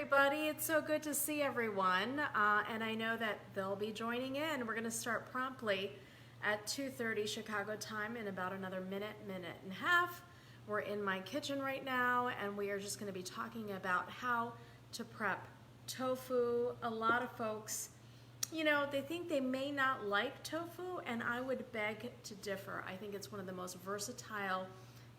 everybody. It's so good to see everyone, and I know that they'll be joining in. We're going to start promptly at 2:30 Chicago time in about another minute and a half. We're in my kitchen right now, and we are just going to be talking about how to prep tofu. A lot of folks, they think they may not like tofu, and I would beg to differ. I think it's one of the most versatile,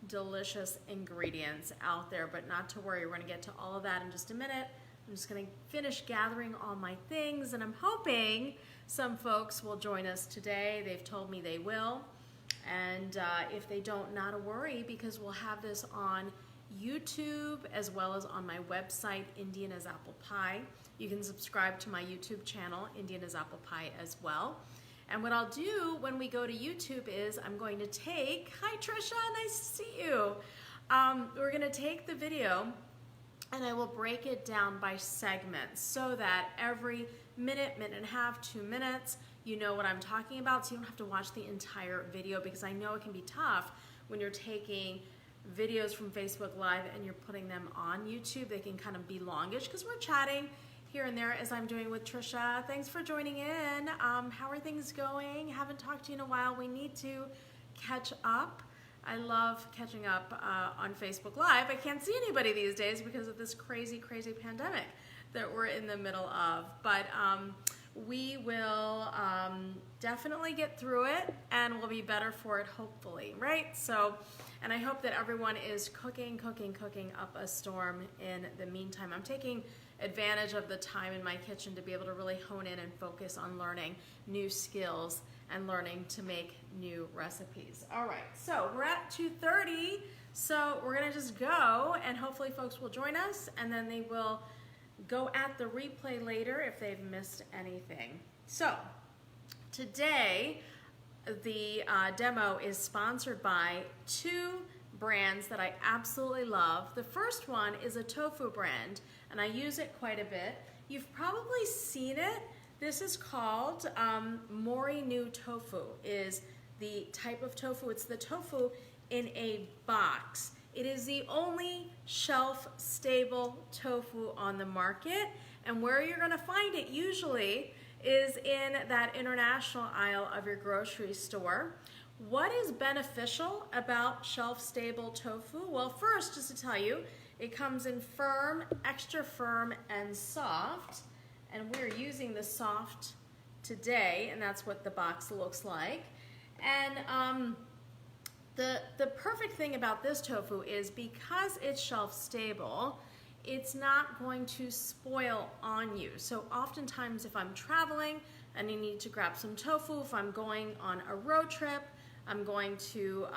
delicious ingredients out there, but not to worry. We're going to get to all of that in just a minute. I'm just going to finish gathering all my things, and I'm hoping some folks will join us today. They've told me they will, and if they don't, not a worry, because we'll have this on YouTube as well as on my website, Indian as Apple Pie. You can subscribe to my YouTube channel, Indian as Apple Pie, as well. And what I'll do when we go to YouTube is I'm going to take, hi Trisha, nice to see you. We're gonna take the video and I will break it down by segments so that every minute and a half, 2 minutes, you know what I'm talking about, so you don't have to watch the entire video, because I know it can be tough when you're taking videos from Facebook Live and you're putting them on YouTube. They can kind of be longish because we're chatting here and there, as I'm doing with Trisha. Thanks for joining in. How are things going? Haven't talked to you in a while. We need to catch up. I love catching up on Facebook Live. I can't see anybody these days because of this crazy pandemic that we're in the middle of. But we will definitely get through it, and we'll be better for it, hopefully, right? So, and I hope that everyone is cooking up a storm in the meantime. I'm taking advantage of the time in my kitchen to be able to really hone in and focus on learning new skills and learning to make new recipes. All right, so we're at 2:30, so we're gonna just go, and hopefully folks will join us, and then they will go at the replay later if they've missed anything. So today the demo is sponsored by two brands that I absolutely love. The first one is a tofu brand, and I use it quite a bit. You've probably seen it. This is called Mori-Nu tofu, is the type of tofu. It's the tofu in a box. It is the only shelf-stable tofu on the market, and where you're gonna find it usually is in that international aisle of your grocery store. What is beneficial about shelf-stable tofu? Well, first, just to tell you, it comes in firm, extra firm, and soft, and we're using the soft today, and that's what the box looks like. And the perfect thing about this tofu is because it's shelf-stable, it's not going to spoil on you. So oftentimes if I'm traveling and I need to grab some tofu, if I'm going on a road trip, I'm going to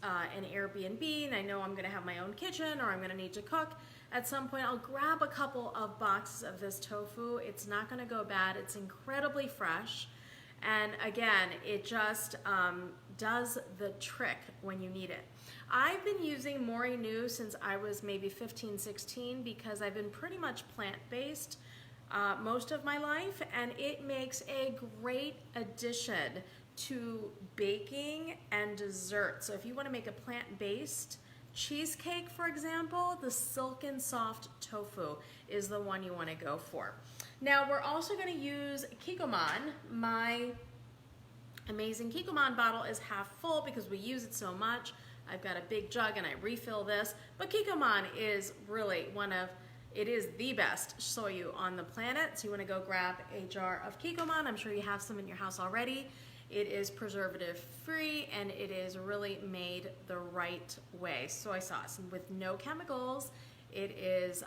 an Airbnb and I know I'm gonna have my own kitchen, or I'm gonna need to cook at some point, I'll grab a couple of boxes of this tofu. It's not gonna go bad. It's incredibly fresh. And again, it just does the trick when you need it. I've been using Mori-Nu since I was maybe 15, 16, because I've been pretty much plant-based most of my life, and it makes a great addition to baking and dessert. So if you want to make a plant-based cheesecake, for example, the silken soft tofu is the one you want to go for. Now we're also going to use Kikkoman. My amazing Kikkoman bottle is half full because we use it so much. I've got a big jug and I refill this, but Kikkoman is really it is the best soyu on the planet. So you want to go grab a jar of Kikkoman. I'm sure you have some in your house already. It is preservative-free, and it is really made the right way. Soy sauce with no chemicals. It is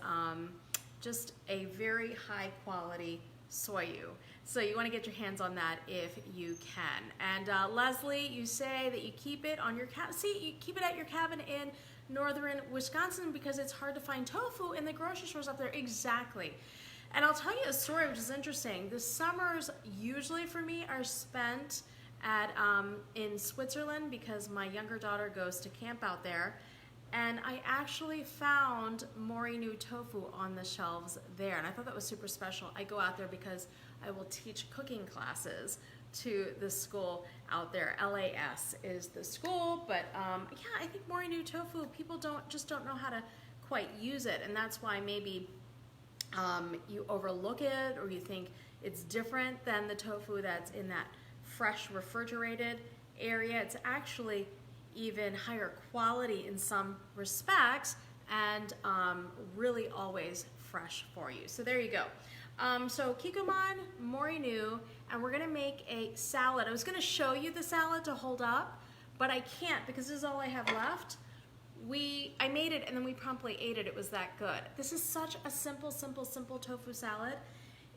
just a very high quality soyu. So you want to get your hands on that if you can. And Leslie, you say that you keep it on your you keep it at your cabin in northern Wisconsin because it's hard to find tofu in the grocery stores up there. Exactly. And I'll tell you a story which is interesting. The summers usually for me are spent at in Switzerland because my younger daughter goes to camp out there. And I actually found Mori-Nu tofu on the shelves there, and I thought that was super special. I go out there because I will teach cooking classes to the school out there. LAS is the school, but yeah, I think Mori-Nu tofu, people just don't know how to quite use it, and that's why maybe you overlook it, or you think it's different than the tofu that's in that fresh refrigerated area. It's actually even higher quality in some respects, and really always fresh for you. So there you go. So Kikkoman, Mori-Nu, and we're gonna make a salad. I was gonna show you the salad to hold up, but I can't because this is all I have left. I made it and then we promptly ate it. It was that good. This is such a simple tofu salad.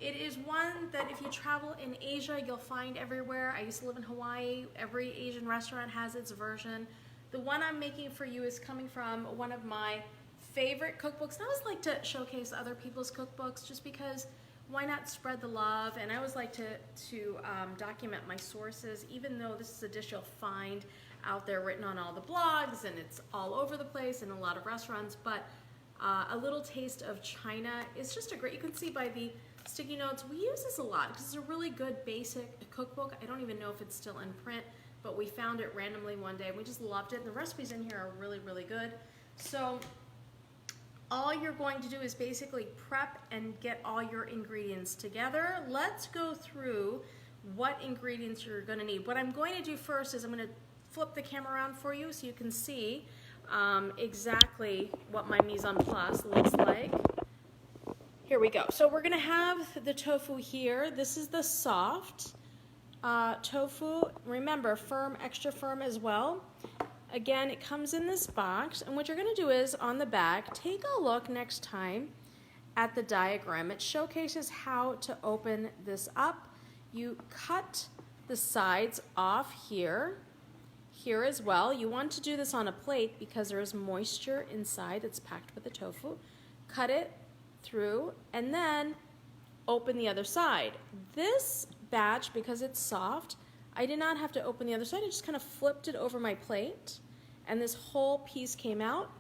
It is one that if you travel in Asia, you'll find everywhere. I used to live in Hawaii. Every Asian restaurant has its version. The one I'm making for you is coming from one of my favorite cookbooks. And I always like to showcase other people's cookbooks just because why not spread the love? And I always like to document my sources, even though this is a dish you'll find out there written on all the blogs and it's all over the place in a lot of restaurants. But a little taste of China is just a great, you can see by the sticky notes, we use this a lot because it's a really good basic cookbook. I don't even know if it's still in print, but we found it randomly one day and we just loved it. And the recipes in here are really, really good. So all you're going to do is basically prep and get all your ingredients together. Let's go through what ingredients you're going to need. What I'm going to do first is I'm going to flip the camera around for you so you can see exactly what my mise en place looks like. Here we go. So we're going to have the tofu here. This is the soft tofu. Remember, firm, extra firm as well. Again, it comes in this box, and what you're going to do is on the back, take a look next time at the diagram. It showcases how to open this up. You cut the sides off here as well. You want to do this on a plate because there is moisture inside that's packed with the tofu. Cut it through and then open the other side. This batch, because it's soft, I did not have to open the other side. I just kind of flipped it over my plate and this whole piece came out.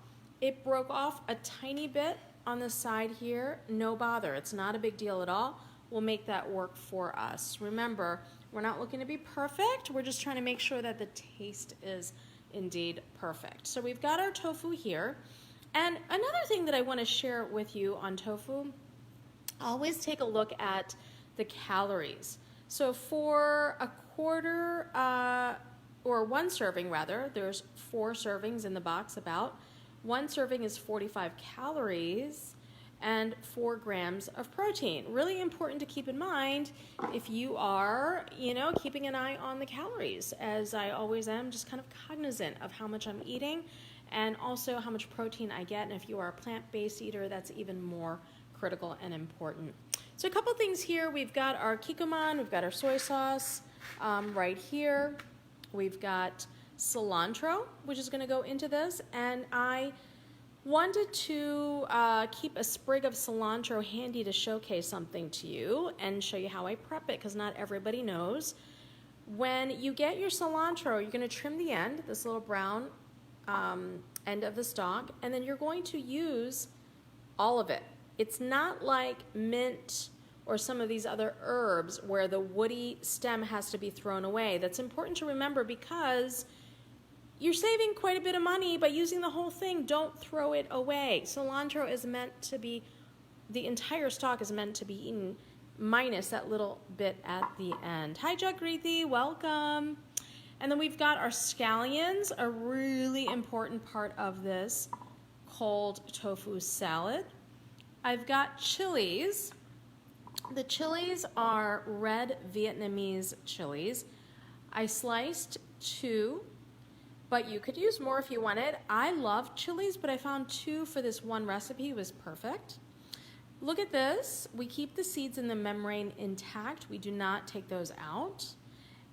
It broke off a tiny bit on the side here. No bother. It's not a big deal at all. We'll make that work for us. Remember, we're not looking to be perfect. We're just trying to make sure that the taste is indeed perfect. So we've got our tofu here. And another thing that I want to share with you on tofu, always take a look at the calories. So for a quarter, or one serving rather, there's 4 servings in the box about. One serving is 45 calories and 4 grams of protein. Really important to keep in mind if you are, keeping an eye on the calories, as I always am, just kind of cognizant of how much I'm eating and also how much protein I get. And if you are a plant-based eater, that's even more critical and important. So a couple things here. We've got our Kikkoman, we've got our soy sauce right here. We've got cilantro, which is going to go into this, and I wanted to keep a sprig of cilantro handy to showcase something to you and show you how I prep it, because not everybody knows. When you get your cilantro, you're going to trim the end, this little brown end of the stalk, and then you're going to use all of it. It's not like mint or some of these other herbs where the woody stem has to be thrown away. That's important to remember because you're saving quite a bit of money by using the whole thing. Don't throw it away. Cilantro is meant to be, the entire stalk is meant to be eaten minus that little bit at the end. Hi Jagrithi, welcome. And then we've got our scallions, a really important part of this cold tofu salad. I've got chilies. The chilies are red Vietnamese chilies. I sliced 2, but you could use more if you wanted. I love chilies, but I found 2 for this one recipe was perfect. Look at this. We keep the seeds in the membrane intact. We do not take those out.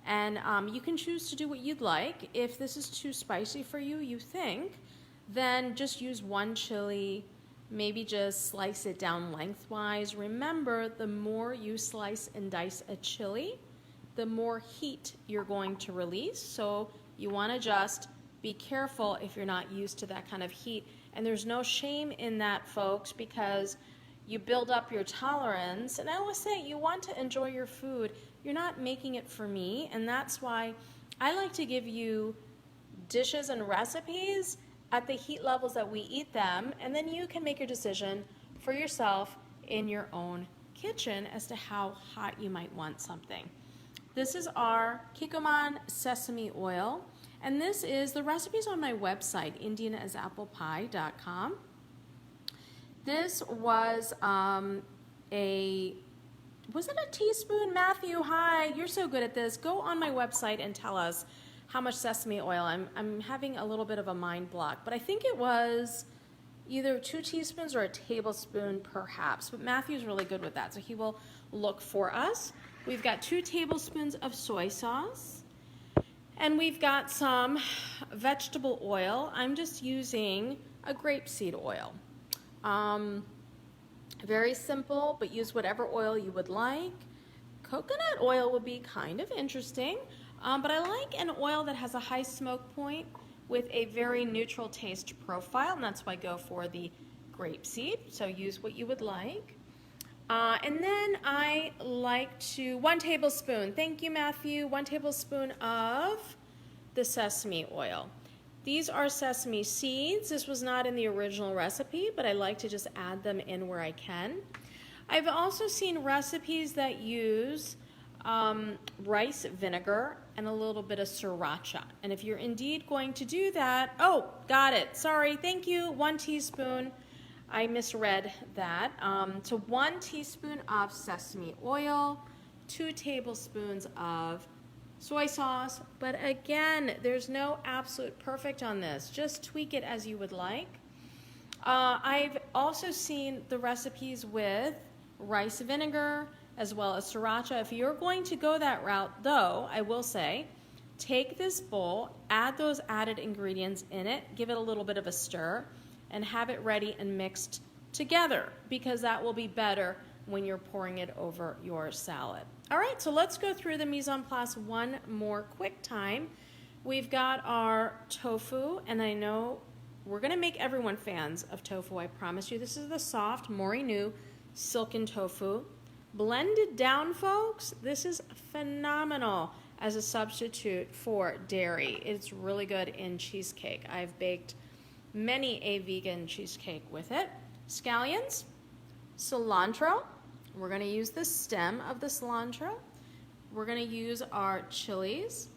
And you can choose to do what you'd like. If this is too spicy for you, you think, then just use 1 chili. Maybe just slice it down lengthwise. Remember, the more you slice and dice a chili, the more heat you're going to release. So you want to just be careful if you're not used to that kind of heat. And there's no shame in that, folks, because you build up your tolerance. And I always say, you want to enjoy your food. You're not making it for me. And that's why I like to give you dishes and recipes at the heat levels that we eat them, and then you can make your decision for yourself in your own kitchen as to how hot you might want something. This is our Kikkoman sesame oil, and this is, the recipe's on my website, indianasapplepie.com. This was was it a teaspoon? Matthew, hi, you're so good at this. Go on my website and tell us how much sesame oil. I'm having a little bit of a mind block, but I think it was either 2 teaspoons or a tablespoon perhaps, but Matthew's really good with that, so he will look for us. We've got 2 tablespoons of soy sauce, and we've got some vegetable oil. I'm just using a grapeseed oil. Very simple, but use whatever oil you would like. Coconut oil would be kind of interesting, but I like an oil that has a high smoke point with a very neutral taste profile, and that's why I go for the grapeseed, so use what you would like. And then I like to, 1 tablespoon, thank you Matthew, 1 tablespoon of the sesame oil. These are sesame seeds. This was not in the original recipe, but I like to just add them in where I can. I've also seen recipes that use rice vinegar and a little bit of sriracha. And if you're indeed going to do that, oh, got it, sorry, thank you, 1 teaspoon. I misread that. So 1 teaspoon of sesame oil, 2 tablespoons of soy sauce, but again, there's no absolute perfect on this. Just tweak it as you would like. I've also seen the recipes with rice vinegar as well as sriracha. If you're going to go that route, though, I will say, take this bowl, add those added ingredients in it, give it a little bit of a stir, and have it ready and mixed together, because that will be better when you're pouring it over your salad. All right, so let's go through the mise en place one more quick time. We've got our tofu, and I know we're gonna make everyone fans of tofu, I promise you. This is the soft Mori-Nu silken tofu. Blended down, folks, this is phenomenal as a substitute for dairy. It's really good in cheesecake. I've baked many a vegan cheesecake with it. Scallions, cilantro. We're going to use the stem of the cilantro. We're going to use our chilies.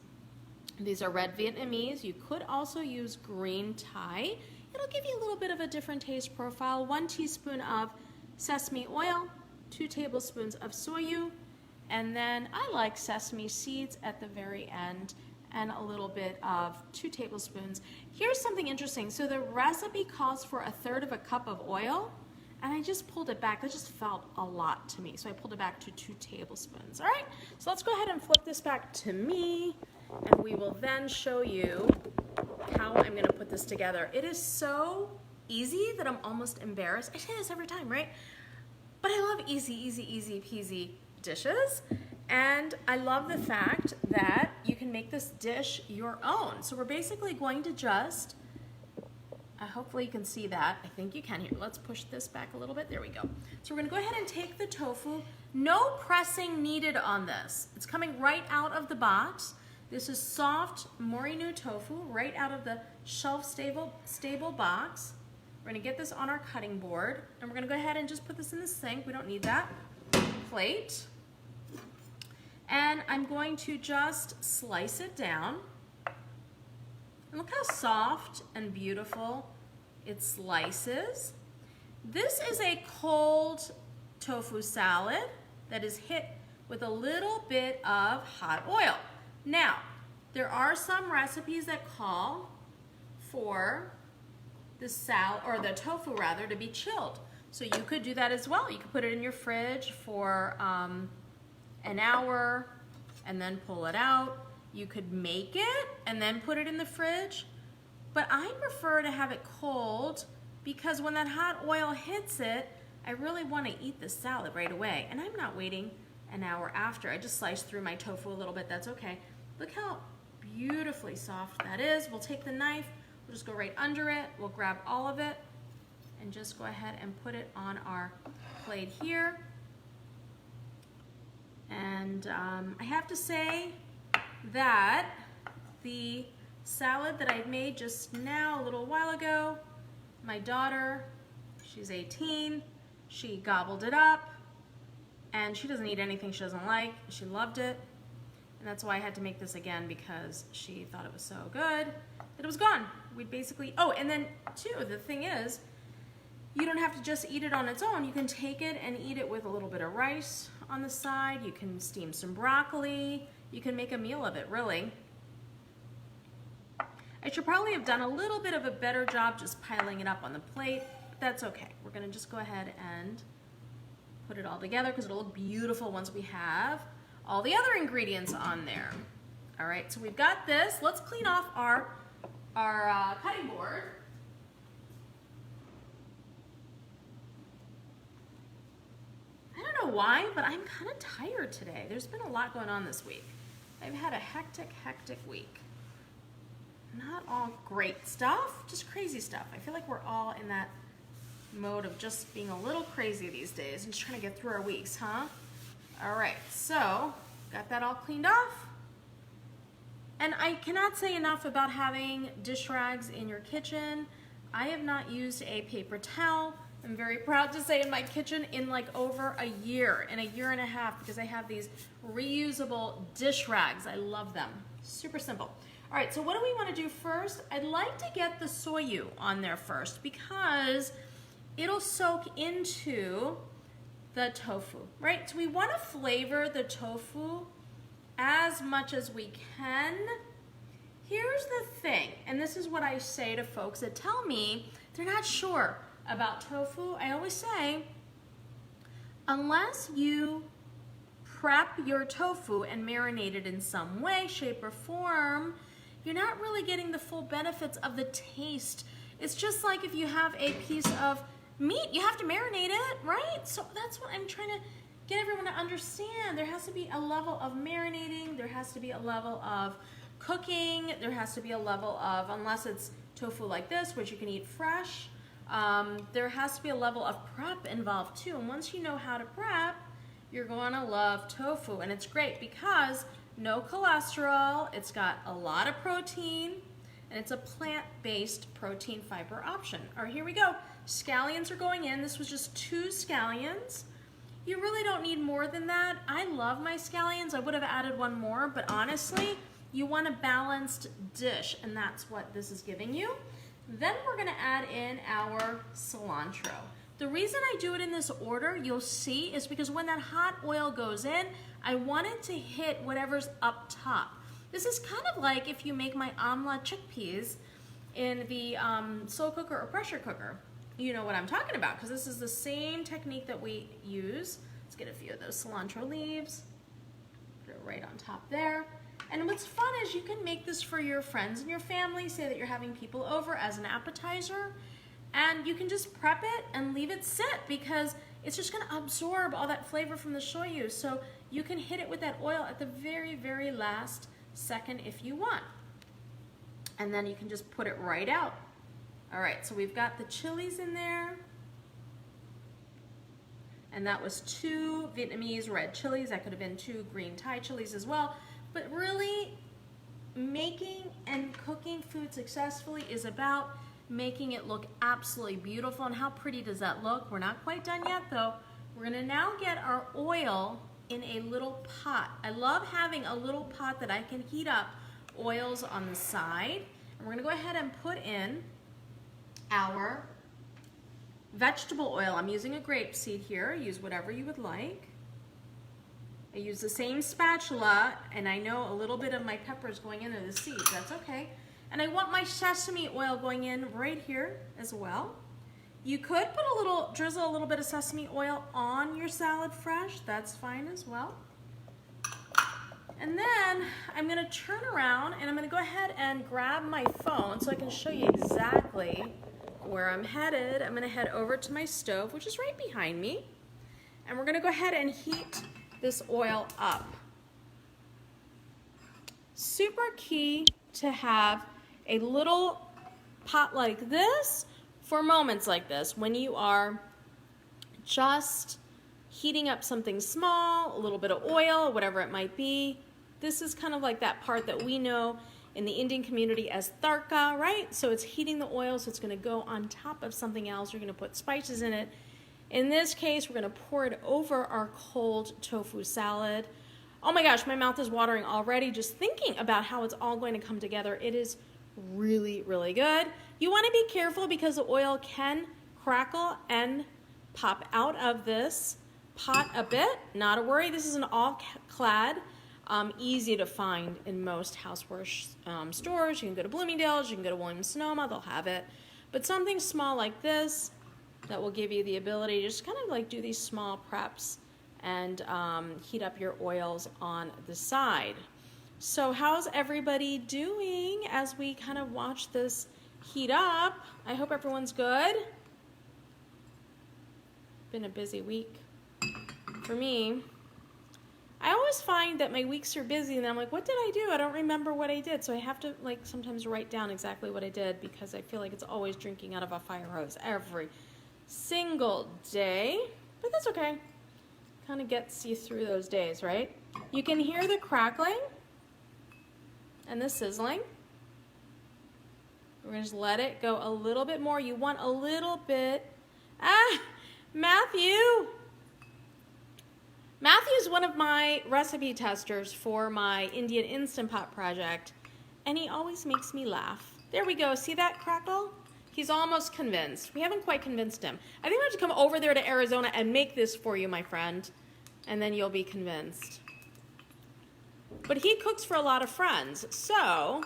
These are red Vietnamese. You could also use green Thai. It'll give you a little bit of a different taste profile. 1 teaspoon of sesame oil, 2 tablespoons of soyu, and then I like sesame seeds at the very end, and a little bit of 2 tablespoons. Here's something interesting. So the recipe calls for 1/3 cup of oil, and I just pulled it back. That just felt a lot to me, so I pulled it back to 2 tablespoons. All right, so let's go ahead and flip this back to me, and we will then show you how I'm gonna put this together. It is so easy that I'm almost embarrassed. I say this every time, right? But I love easy, easy, easy peasy dishes. And I love the fact that you can make this dish your own. So we're basically going to just, hopefully you can see that. I think you can here. Let's push this back a little bit. There we go. So we're gonna go ahead and take the tofu. No pressing needed on this. It's coming right out of the box. This is soft Mori-Nu tofu right out of the shelf stable box. We're gonna get this on our cutting board, and we're gonna go ahead and just put this in the sink. We don't need that plate. And I'm going to just slice it down. And look how soft and beautiful it slices. This is a cold tofu salad that is hit with a little bit of hot oil. Now, there are some recipes that call for the salad, or the tofu rather, to be chilled. So you could do that as well. You could put it in your fridge for an hour and then pull it out. You could make it and then put it in the fridge. But I prefer to have it cold because when that hot oil hits it, I really want to eat the salad right away. And I'm not waiting an hour after. I just sliced through my tofu a little bit. That's okay. Look how beautifully soft that is. We'll take the knife. We'll just go right under it. We'll grab all of it and just go ahead and put it on our plate here. And I have to say that the salad that I made just now, a little while ago, my daughter, she's 18, She gobbled it up, and she doesn't eat anything she doesn't like. She loved it, and that's why I had to make this again, because she thought it was so good that it was gone. We'd basically, oh, and then too, the thing is, you don't have to just eat it on its own. You can take it and eat it with a little bit of rice on the side. You can steam some broccoli. You can make a meal of it, really. I should probably have done a little bit of a better job just piling it up on the plate, but that's okay. We're gonna just go ahead and put it all together because it'll look beautiful once we have all the other ingredients on there. All right, so we've got this. Let's clean off our cutting board. I don't know why, but I'm kind of tired today. There's been a lot going on this week. I've had a hectic week. Not all great stuff, just crazy stuff. I feel like we're all in that mode of just being a little crazy these days and just trying to get through our weeks, huh? All right, so got that all cleaned off. And I cannot say enough about having dish rags in your kitchen. I have not used a paper towel, I'm very proud to say, in my kitchen in like over a year and a half, because I have these reusable dish rags. I love them. Super simple. All right, so what do we want to do first? I'd like to get the soyu on there first because it'll soak into the tofu, right? So we want to flavor the tofu as much as we can. Here's the thing, and this is what I say to folks that tell me they're not sure about tofu. I always say, unless you prep your tofu and marinate it in some way, shape, or form, you're not really getting the full benefits of the taste. It's just like if you have a piece of meat, you have to marinate it, right? So that's what I'm trying to get everyone to understand. There has to be a level of marinating, there has to be a level of cooking, there has to be a level of, unless it's tofu like this, which you can eat fresh, there has to be a level of prep involved too. And once you know how to prep, you're gonna love tofu. And it's great because no cholesterol, it's got a lot of protein, and it's a plant-based protein fiber option. All right, here we go. Scallions are going in. This was just 2 scallions. You really don't need more than that. I love my scallions. I would have added 1 more, but honestly, you want a balanced dish, and that's what this is giving you. Then we're gonna add in our cilantro. The reason I do it in this order, you'll see, is because when that hot oil goes in, I want it to hit whatever's up top. This is kind of like if you make my omelet chickpeas in the slow cooker or pressure cooker. You know what I'm talking about, because this is the same technique that we use. Let's get a few of those cilantro leaves. Put it right on top there. And what's fun is you can make this for your friends and your family. Say that you're having people over as an appetizer, and you can just prep it and leave it sit because it's just gonna absorb all that flavor from the shoyu. So you can hit it with that oil at the very, very last second if you want. And then you can just put it right out. All right, so we've got the chilies in there. And that was 2 Vietnamese red chilies. That could have been 2 green Thai chilies as well. But really, making and cooking food successfully is about making it look absolutely beautiful. And how pretty does that look? We're not quite done yet though. We're gonna now get our oil in a little pot. I love having a little pot that I can heat up oils on the side. And we're gonna go ahead and put in our vegetable oil. I'm using a grapeseed here. Use whatever you would like. I use the same spatula, and I know a little bit of my peppers going into the seeds. That's okay. And I want my sesame oil going in right here as well. You could put drizzle a little bit of sesame oil on your salad fresh. That's fine as well. And then I'm gonna turn around and I'm gonna go ahead and grab my phone so I can show you exactly where I'm headed. I'm gonna head over to my stove, which is right behind me. And we're gonna go ahead and heat this oil up. Super key to have a little pot like this for moments like this when you are just heating up something small, a little bit of oil, whatever it might be. This is kind of like that part that we know in the Indian community as tadka, right? So it's heating the oil, so it's gonna go on top of something else. You're gonna put spices in it. In this case, we're gonna pour it over our cold tofu salad. Oh my gosh, my mouth is watering already just thinking about how it's all going to come together. It is really, really good. You wanna be careful because the oil can crackle and pop out of this pot a bit. Not a worry, this is an all-clad, easy to find in most houseware stores. You can go to Bloomingdale's, you can go to Williams-Sonoma, they'll have it. But something small like this that will give you the ability to just kind of like do these small preps and heat up your oils on the side. So how's everybody doing as we kind of watch this heat up? I hope everyone's good. Been a busy week for me. I always find that my weeks are busy and then I'm like, what did I do? I don't remember what I did. So I have to like sometimes write down exactly what I did because I feel like it's always drinking out of a fire hose every single day. But that's okay. Kind of gets you through those days, right? You can hear the crackling and the sizzling. We're gonna just let it go a little bit more. You want a little bit. Matthew! Matthew's one of my recipe testers for my Indian Instant Pot project, and he always makes me laugh. There we go, see that crackle? He's almost convinced. We haven't quite convinced him. I think I have to come over there to Arizona and make this for you, my friend, and then you'll be convinced. But he cooks for a lot of friends, so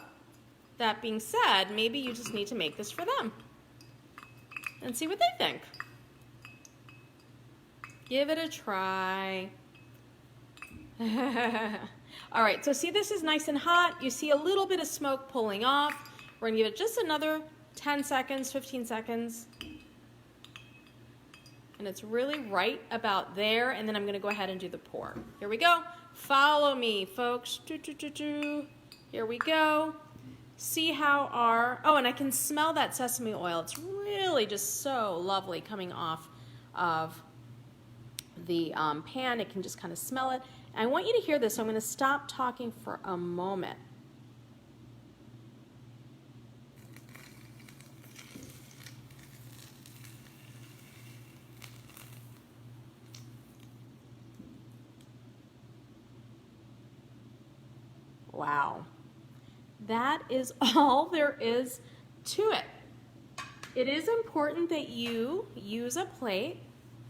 that being said, maybe you just need to make this for them and see what they think. Give it a try. All right, so see this is nice and hot. You see a little bit of smoke pulling off. We're gonna give it just another 10 seconds, 15 seconds. And it's really right about there. And then I'm gonna go ahead and do the pour. Here we go. Follow me, folks. Here we go. See how our, oh, and I can smell that sesame oil. It's really just so lovely coming off of the pan. It can just kind of smell it. And I want you to hear this, so I'm going to stop talking for a moment. Wow. That is all there is to it. It is important that you use a plate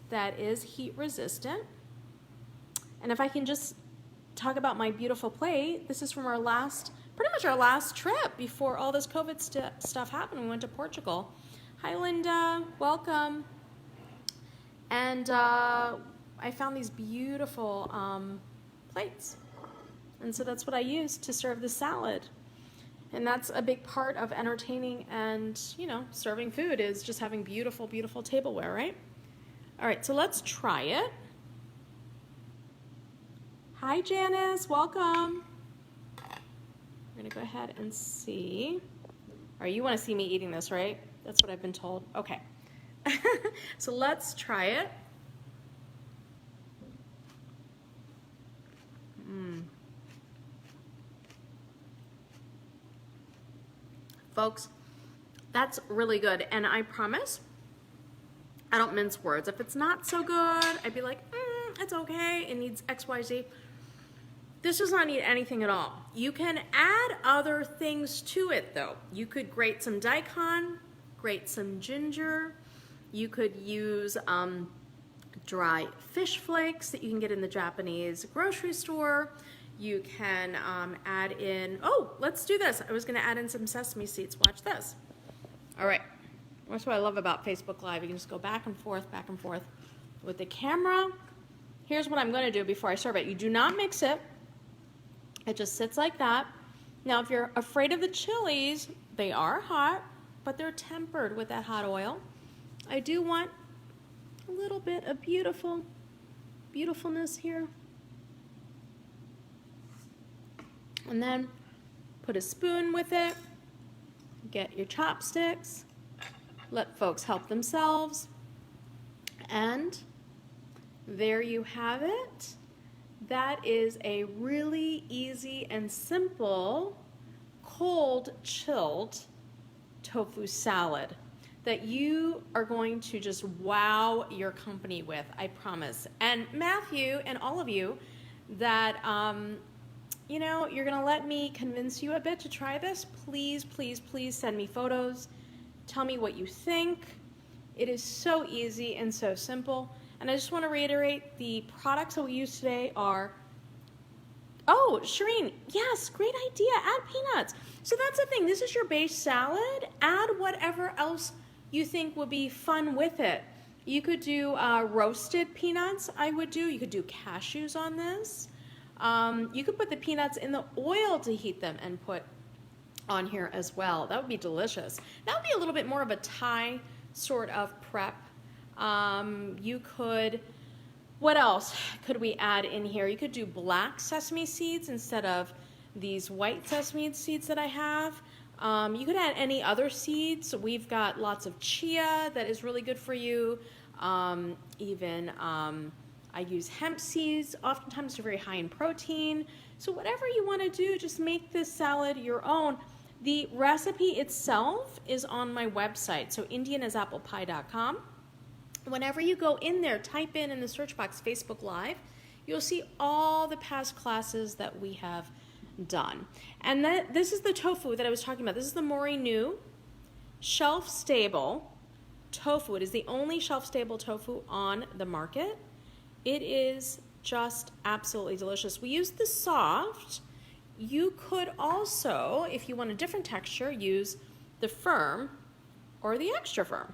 that is heat resistant. And if I can just talk about my beautiful plate, this is from our last, pretty much our last trip before all this COVID stuff happened. We went to Portugal. Hi, Linda, welcome. And I found these beautiful plates. And so that's what I used to serve the salad. And that's a big part of entertaining and, you know, serving food is just having beautiful, beautiful tableware, right? All right, so let's try it. Hi, Janice, welcome. We're gonna go ahead and see. All right, you wanna see me eating this, right? That's what I've been told. Okay, so let's try it. Folks, that's really good, and I promise, I don't mince words. If it's not so good, I'd be like, it's okay, it needs X, Y, Z. This does not need anything at all. You can add other things to it though. You could grate some daikon, grate some ginger. You could use dry fish flakes that you can get in the Japanese grocery store. You can add in, oh, let's do this. I was gonna add in some sesame seeds, watch this. All right, that's what I love about Facebook Live. You can just go back and forth with the camera. Here's what I'm gonna do before I serve it. You do not mix it. It just sits like that. Now, if you're afraid of the chilies, they are hot, but they're tempered with that hot oil. I do want a little bit of beautifulness here. And then put a spoon with it, get your chopsticks, let folks help themselves, and there you have it. That is a really easy and simple cold chilled tofu salad. that you are going to just wow your company with, I promise. And Matthew and all of you that, you know, you're gonna let me convince you a bit to try this, please, please, please send me photos. Tell me what you think. It is so easy and so simple. And I just wanna reiterate, the products that we use today are, oh, Shireen, yes, great idea, add peanuts. So that's the thing, this is your base salad. Add whatever else you think would be fun with it. You could do roasted peanuts, I would do. You could do cashews on this. You could put the peanuts in the oil to heat them and put on here as well. That would be delicious. That would be a little bit more of a Thai sort of prep. You could, what else could we add in here? You could do black sesame seeds instead of these white sesame seeds that I have. You could add any other seeds. We've got lots of chia that is really good for you. I use hemp seeds. Oftentimes they're very high in protein. So whatever you want to do, just make this salad your own. The recipe itself is on my website, so indianisapplepie.com. Whenever you go in there, type in the search box Facebook Live, you'll see all the past classes that we have done. And this is the tofu that I was talking about. This is the Mori-Nu shelf-stable tofu. It is the only shelf-stable tofu on the market. It is just absolutely delicious. We use the soft. You could also, if you want a different texture, use the firm or the extra firm.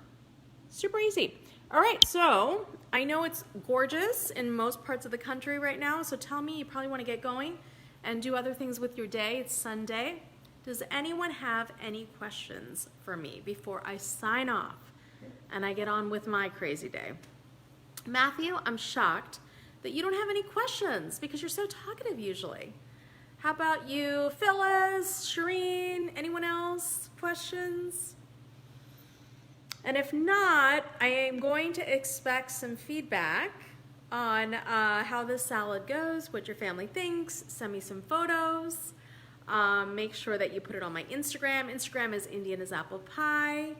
Super easy. All right, so I know it's gorgeous in most parts of the country right now, so tell me, you probably want to get going and do other things with your day. It's Sunday. Does anyone have any questions for me before I sign off and I get on with my crazy day? Matthew, I'm shocked that you don't have any questions because you're so talkative usually. How about you, Phyllis, Shireen, anyone else? Questions? And if not, I am going to expect some feedback on how this salad goes, what your family thinks. Send me some photos. Make sure that you put it on my Instagram. Instagram is Indian as Apple Pie.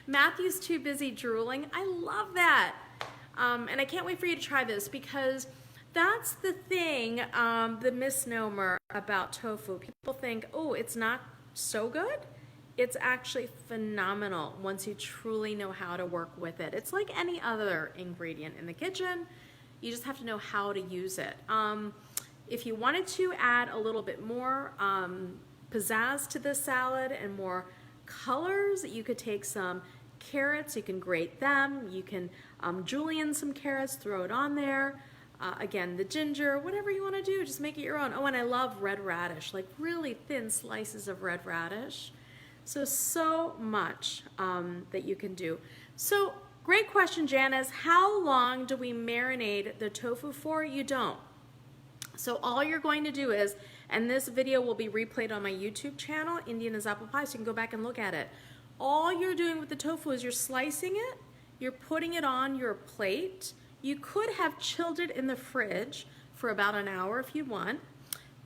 Matthew's too busy drooling. I love that. And I can't wait for you to try this because that's the thing, the misnomer about tofu. People think, oh, it's not so good. It's actually phenomenal once you truly know how to work with it. It's like any other ingredient in the kitchen. You just have to know how to use it. If you wanted to add a little bit more pizzazz to this salad and more colors, you could take some carrots, you can grate them, you can julienne some carrots, throw it on there. Again, the ginger, whatever you want to do, just make it your own. Oh, and I love red radish, like really thin slices of red radish. So much that you can do. So great question, Janice. How long do we marinate the tofu for? You don't. So all you're going to do is, and this video will be replayed on my YouTube channel, Indian as Apple Pie, so you can go back and look at it. All you're doing with the tofu is you're slicing it, you're putting it on your plate. You could have chilled it in the fridge for about an hour if you want.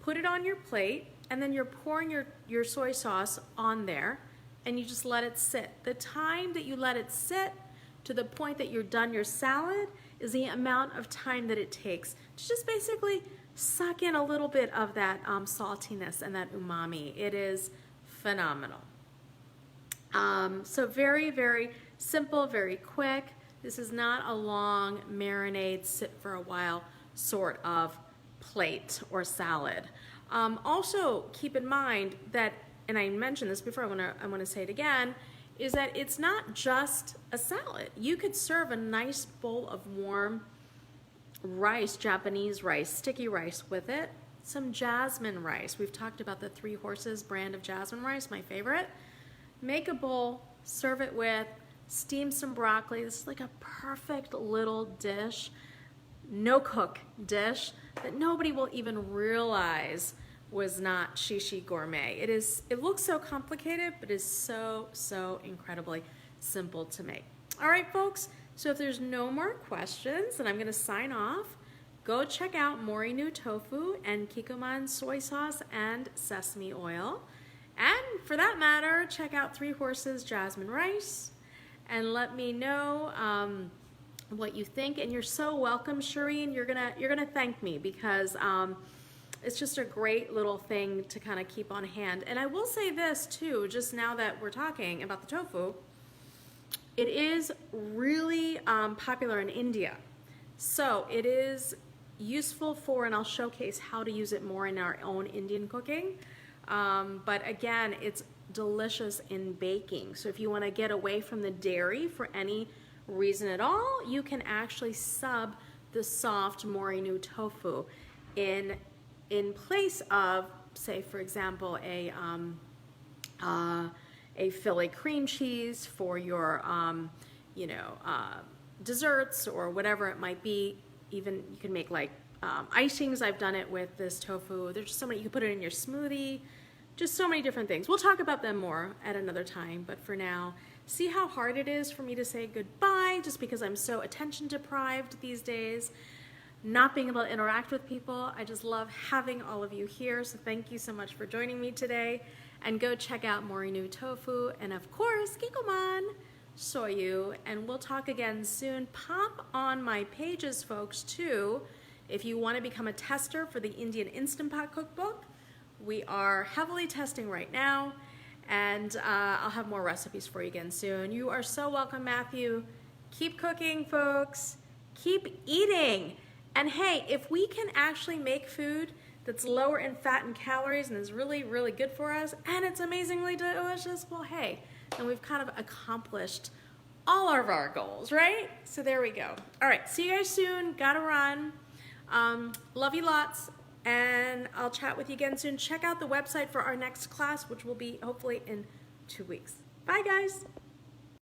Put it on your plate, and then you're pouring your soy sauce on there, and you just let it sit. The time that you let it sit to the point that you're done your salad is the amount of time that it takes to just basically suck in a little bit of that saltiness and that umami. It is phenomenal. So very, very simple, very quick. This is not a long marinade, sit for a while sort of plate or salad. Also keep in mind that, and I mentioned this before, I want to say it again, is that it's not just a salad. You could serve a nice bowl of warm rice, Japanese rice, sticky rice with it, some jasmine rice. We've talked about the Three Horses brand of jasmine rice, my favorite. Make a bowl, serve it with, steam some broccoli. This is like a perfect little dish, no cook dish that nobody will even realize was not shishi gourmet. It looks so complicated, but is so incredibly simple to make. All right, folks, so if there's no more questions, then I'm gonna sign off. Go check out Mori-Nu tofu and Kikkoman soy sauce and sesame oil. And for that matter, check out Three Horses Jasmine Rice and let me know what you think. And you're so welcome, Shireen. You're gonna thank me because it's just a great little thing to kind of keep on hand. And I will say this too, just now that we're talking about the tofu, it is really popular in India. So it is useful for, and I'll showcase how to use it more in our own Indian cooking. But again, it's delicious in baking. So if you want to get away from the dairy for any reason at all, you can actually sub the soft Mori-Nu tofu in place of, say, for example, a Philly cream cheese for your, desserts or whatever it might be. Even you can make like icings. I've done it with this tofu. There's just so many, you can put it in your smoothie, just so many different things. We'll talk about them more at another time, but for now, see how hard it is for me to say goodbye just because I'm so attention deprived these days, not being able to interact with people. I just love having all of you here, so thank you so much for joining me today. And go check out Mori-Nu tofu and of course Kikkoman soyu, and we'll talk again soon. Pop on my pages, folks, too, if you want to become a tester for the Indian Instant Pot cookbook. We are heavily testing right now, and I'll have more recipes for you again soon. You are so welcome, Matthew. Keep cooking, folks. Keep eating. And hey, if we can actually make food that's lower in fat and calories and is really, really good for us, and it's amazingly delicious, well, hey, then we've kind of accomplished all of our goals, right? So there we go. All right, see you guys soon. Gotta run. Love you lots, and I'll chat with you again soon. Check out the website for our next class, which will be hopefully in 2 weeks. Bye, guys.